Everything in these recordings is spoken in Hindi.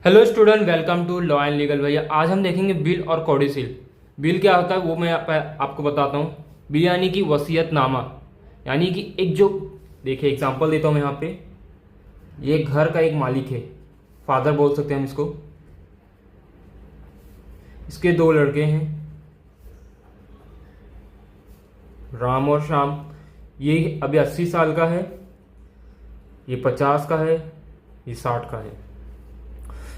Hello student, welcome to law and legal. भैया आज हम देखेंगे बिल और कोडिसिल। बिल क्या होता है वो मैं आपको बताता हूँ। बिल यानी कि वसीयतनामा, यानी कि एक जो, देखिए एग्जांपल देता हूँ मैं यहाँ पे। ये घर का एक मालिक है, फादर बोल सकते हैं हम इसको। इसके दो लड़के हैं, राम और श्याम। ये अभी 80 साल का है, ये 50 का है, ये 60 का है।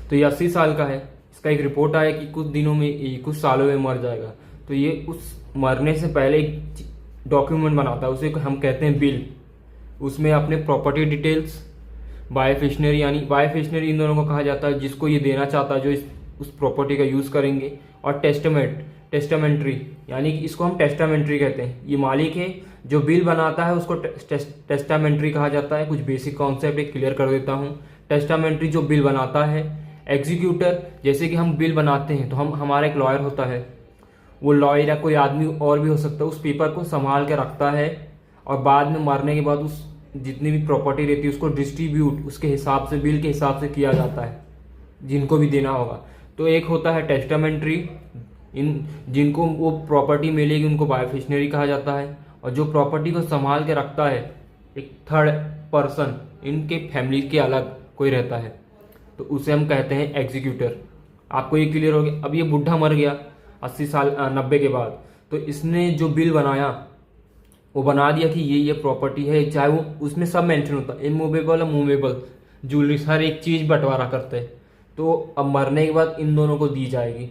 तो ये 80 साल का है। इसका एक रिपोर्ट आया कि कुछ दिनों में, कुछ सालों में मर जाएगा। तो ये उस मरने से पहले एक डॉक्यूमेंट बनाता है, उसे हम कहते हैं बिल। उसमें अपने प्रॉपर्टी डिटेल्स, बायोफिशनरी, यानी बायोफिशनरी इन दोनों को कहा जाता है जिसको ये देना चाहता है, जो उस प्रॉपर्टी का यूज़ करेंगे। और टेस्टामेंट्री, यानी कि इसको हम टेस्टामेंट्री कहते हैं। ये मालिक है जो बिल बनाता है, उसको टेस्टामेंट्री कहा जाता है। कुछ बेसिक कॉन्सेप्ट एक क्लियर कर देता हूँ। टेस्टामेंट्री जो बिल बनाता है। एग्जीक्यूटर, जैसे कि हम बिल बनाते हैं तो हमारा एक लॉयर होता है। वो लॉयर या कोई आदमी और भी हो सकता है, उस पेपर को संभाल के रखता है और बाद में मरने के बाद उस जितनी भी प्रॉपर्टी रहती है उसको डिस्ट्रीब्यूट उसके हिसाब से, बिल के हिसाब से किया जाता है जिनको भी देना होगा। तो एक होता है टेस्टामेंट्री, इन जिनको वो प्रॉपर्टी मिलेगी उनको बायोफिशनरी कहा जाता है। और जो प्रॉपर्टी को संभाल के रखता है एक थर्ड पर्सन, इनके फैमिली के अलग कोई रहता है, तो उसे हम कहते हैं एग्जीक्यूटर। आपको ये क्लियर हो गया। अब ये बुढ़ा मर गया 80 साल 90 के बाद, तो इसने जो बिल बनाया वो बना दिया कि ये प्रॉपर्टी है, चाहे वो उसमें सब मेंशन होता है, इमूवेबल और मूवेबल ज्वेलरी, हर एक चीज बंटवारा करते हैं। तो अब मरने के बाद इन दोनों को दी जाएगी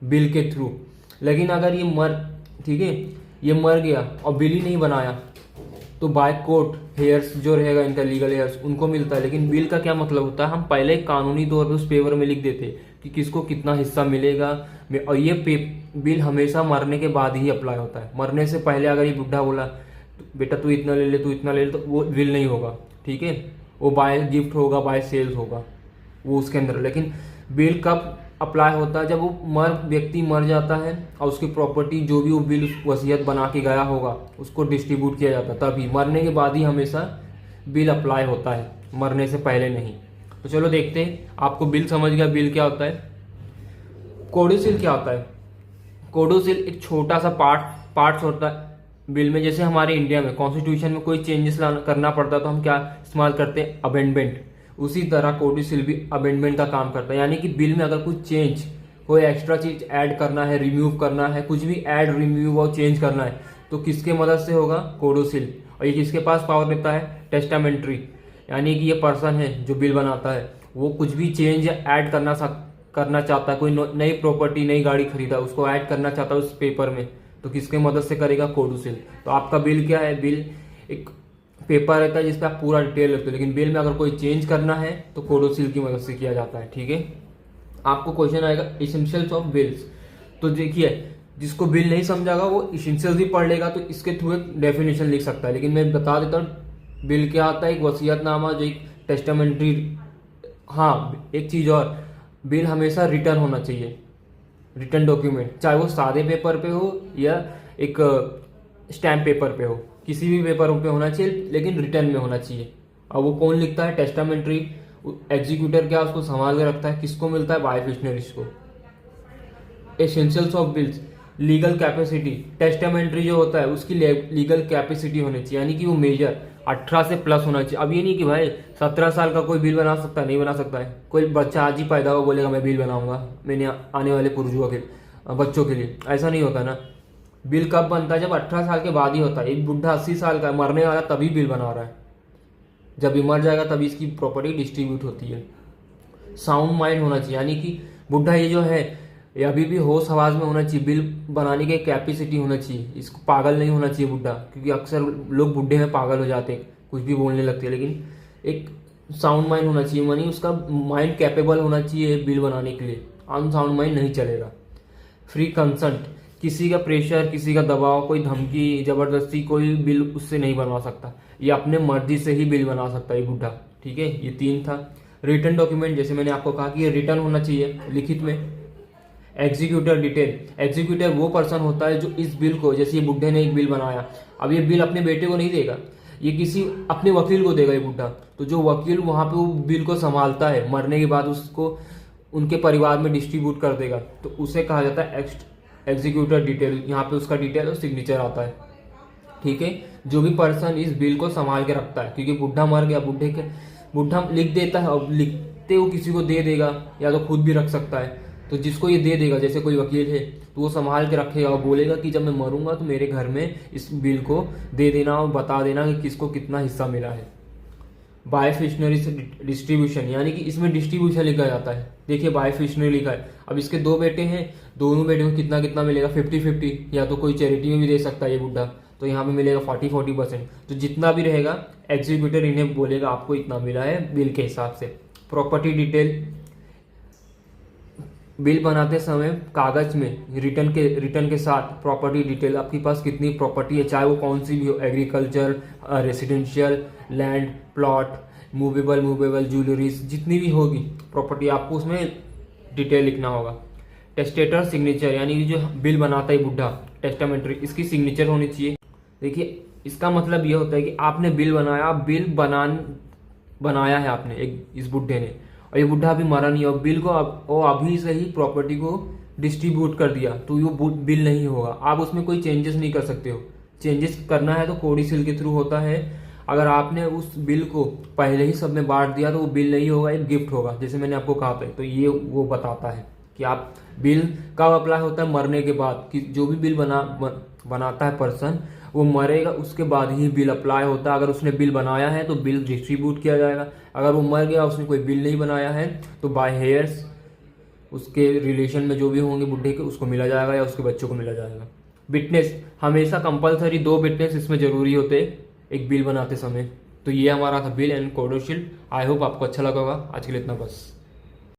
बिल के थ्रू। लेकिन अगर ये ठीक है, ये मर गया और बिल ही नहीं बनाया तो बाय कोर्ट हेयर्स जो रहेगा इनका, लीगल हेयर्स, उनको मिलता है। लेकिन बिल का क्या मतलब होता है, हम पहले कानूनी तौर पे उस पेपर में लिख देते कि किसको कितना हिस्सा मिलेगा। और ये बिल हमेशा मरने के बाद ही अप्लाई होता है। मरने से पहले अगर ये बुढ़ा बोला बेटा तू इतना ले ले, तू इतना ले ले, तो वो बिल नहीं होगा। ठीक है, वो बाय गिफ्ट होगा, बाय सेल्स होगा वो उसके अंदर। लेकिन बिल कब अप्लाई होता है, जब वो व्यक्ति मर जाता है और उसकी प्रॉपर्टी जो भी वो बिल वसीयत बना के गया होगा उसको डिस्ट्रीब्यूट किया जाता है। तभी मरने के बाद ही हमेशा बिल अप्लाई होता है, मरने से पहले नहीं। तो चलो देखते हैं, आपको बिल समझ गया बिल क्या होता है। कोडोसिल क्या होता है। कोडोसिल एक छोटा सा पार्ट्स होता है बिल में। जैसे हमारे इंडिया में कॉन्स्टिट्यूशन में कोई चेंजेस करना पड़ता है तो हम क्या इस्तेमाल करते हैं, अमेंडमेंट। उसी तरह कोडोसिल भी अमेंडमेंट का काम करता है, यानी कि बिल में अगर कुछ चेंज, कोई एक्स्ट्रा चीज ऐड करना है, रिमूव करना है, कुछ भी ऐड, रिमूव और चेंज करना है तो किसके मदद से होगा, कोडोसिल। और ये किसके पास पावर देता है, टेस्टामेंट्री, यानी कि ये पर्सन है जो बिल बनाता है, वो कुछ भी चेंज या ऐड करना चाहता है। कोई नई प्रॉपर्टी, नई गाड़ी खरीदा, उसको ऐड करना चाहता है उस पेपर में, तो किसके मदद से करेगा, कोडोसिल। तो आपका बिल क्या है, बिल एक पेपर रहता है जिसपे आप पूरा डिटेल रखते हो, लेकिन बिल में अगर कोई चेंज करना है तो कोडोसिल की मदद से किया जाता है। ठीक है, आपको क्वेश्चन आएगा इसेंशियल्स ऑफ बिल्स। तो देखिए, जिसको बिल नहीं समझागा वो इसेंशियल्स भी पढ़ लेगा तो इसके थ्रू एक डेफिनेशन लिख सकता है। लेकिन मैं बता देता हूँ बिल क्या आता है, एक वसीयतनामा जो एक टेस्टामेंट्री। हाँ, एक चीज और, बिल हमेशा रिटर्न होना चाहिए, रिटर्न डॉक्यूमेंट, चाहे वो सादे पेपर पे हो या एक स्टैम्प पेपर पे हो, किसी भी पेपर पे होना चाहिए, लेकिन रिटर्न में होना चाहिए। और वो कौन लिखता है, टेस्टामेंट्री। एग्जीक्यूटर क्या उसको संभाल के रखता है, किसको मिलता है, बायोफिशनरीज को। Essentials of bills, legal capacity. Testamentary जो होता है उसकी लीगल कैपेसिटी होनी चाहिए, यानी कि वो मेजर 18 से प्लस होना चाहिए। अब ये नहीं कि भाई 17 साल का कोई बिल बना सकता है, नहीं बना सकता है। कोई बच्चा आज ही पैदा हुआ बोलेगा मैं बिल बनाऊंगा मैंने आने वाले पुरजुआ के बच्चों के लिए, ऐसा नहीं होता ना। बिल कब बनता है, जब 18 साल के बाद ही होता है। एक बुढ़ा 80 साल का मरने वाला तभी बिल बना रहा है, जब ये मर जाएगा तभी इसकी प्रॉपर्टी डिस्ट्रीब्यूट होती है। साउंड माइंड होना चाहिए, यानी कि बुढ़ा ये जो है ये अभी भी होश हवास में होना चाहिए, बिल बनाने की कैपेसिटी होना चाहिए, इसको पागल नहीं होना चाहिए बुढ़ा, क्योंकि अक्सर लोग बुढ़े में पागल हो जाते हैं, कुछ भी बोलने लगते हैं। लेकिन एक साउंड माइंड होना चाहिए, मानी उसका माइंड कैपेबल होना चाहिए बिल बनाने के लिए, अनसाउंड माइंड नहीं चलेगा। फ्री कंसेंट, किसी का प्रेशर, किसी का दबाव, कोई धमकी, जबरदस्ती कोई बिल उससे नहीं बनवा सकता, ये अपने मर्जी से ही बिल बना सकता है ये बुढ़ा। ठीक है, ये 3 था। रिटर्न डॉक्यूमेंट, जैसे मैंने आपको कहा कि ये रिटर्न होना चाहिए लिखित में। एग्जीक्यूटर डिटेल, एग्जीक्यूटर वो पर्सन होता है जो इस बिल को, जैसे ये बुढ़े ने एक बिल बनाया, अब ये बिल अपने बेटे को नहीं देगा, ये किसी अपने वकील को देगा ये बुड्ढा। तो जो वकील वहां पे वो बिल को संभालता है, मरने के बाद उसको उनके परिवार में डिस्ट्रीब्यूट कर देगा, तो उसे कहा जाता है एग्जीक्यूटर डिटेल। यहाँ पे उसका डिटेल और सिग्नेचर आता है, ठीक है। जो भी पर्सन इस बिल को संभाल के रखता है, क्योंकि बुढ़ा मर गया, बुढ़ा लिख देता है और लिखते वो किसी को दे देगा या तो खुद भी रख सकता है। तो जिसको ये दे देगा, जैसे कोई वकील है, तो वो संभाल के रखेगा और बोलेगा कि जब मैं मरूंगा तो मेरे घर में इस बिल को दे देना और बता देना कि किसको कितना हिस्सा मिला है। बायफिशनरी डिस्ट्रीब्यूशन, यानी कि इसमें डिस्ट्रीब्यूशन लिखा जाता है। देखिए बायफिशनरी लिखा है, अब इसके 2 बेटे हैं, दोनों बेटों को कितना कितना मिलेगा, 50-50, या तो कोई चैरिटी में भी दे सकता है ये बुड्ढा, तो यहाँ पे मिलेगा 40-40%। तो जितना भी रहेगा एग्जीक्यूटर इन्हें बोलेगा आपको इतना मिला है बिल के हिसाब से। प्रॉपर्टी डिटेल, बिल बनाते समय कागज में रिटर्न के साथ प्रॉपर्टी डिटेल, आपके पास कितनी प्रॉपर्टी है, चाहे वो कौन सी भी हो, agriculture, residential, land, plot, movable jewelleries, जितनी भी होगी प्रॉपर्टी, आपको उसमें डिटेल लिखना होगा। टेस्टेटर सिग्नेचर, यानी जो बिल बनाता है बुड्ढा, टेस्टामेंट्री, इसकी सिग्नेचर होनी चाहिए। देखिए इसका मतलब ये होता है कि आपने बिल बनाया, बनाया है आपने इस बुड्ढे ने, और ये बुढ़ा अभी मरा नहीं है, और बिल को अभी से ही प्रॉपर्टी को डिस्ट्रीब्यूट कर दिया, तो वो बिल नहीं होगा। आप उसमें कोई चेंजेस नहीं कर सकते हो। चेंजेस करना है तो कोडिसिल के थ्रू होता है। अगर आपने उस बिल को पहले ही सब में बांट दिया तो वो बिल नहीं होगा, एक गिफ्ट होगा, जैसे मैंने आपको कहा था। तो ये वो बताता है कि आप बिल कब अप्लाई होता है, मरने के बाद, कि जो भी बिल बनाता है पर्सन, वो मरेगा उसके बाद ही बिल अप्लाई होता है। अगर उसने बिल बनाया है तो बिल डिस्ट्रीब्यूट किया जाएगा, अगर वो मर गया, उसने कोई बिल नहीं बनाया है, तो बाय हेयर्स उसके रिलेशन में जो भी होंगे बुढ़े के, उसको मिला जाएगा या उसके बच्चों को मिला जाएगा। विटनेस, हमेशा कंपलसरी 2 विटनेस इसमें जरूरी होते एक बिल बनाते समय। तो ये हमारा था बिल एंड कोडोशिल। आई होप आपको अच्छा लगा होगा। आज के लिए इतना बस।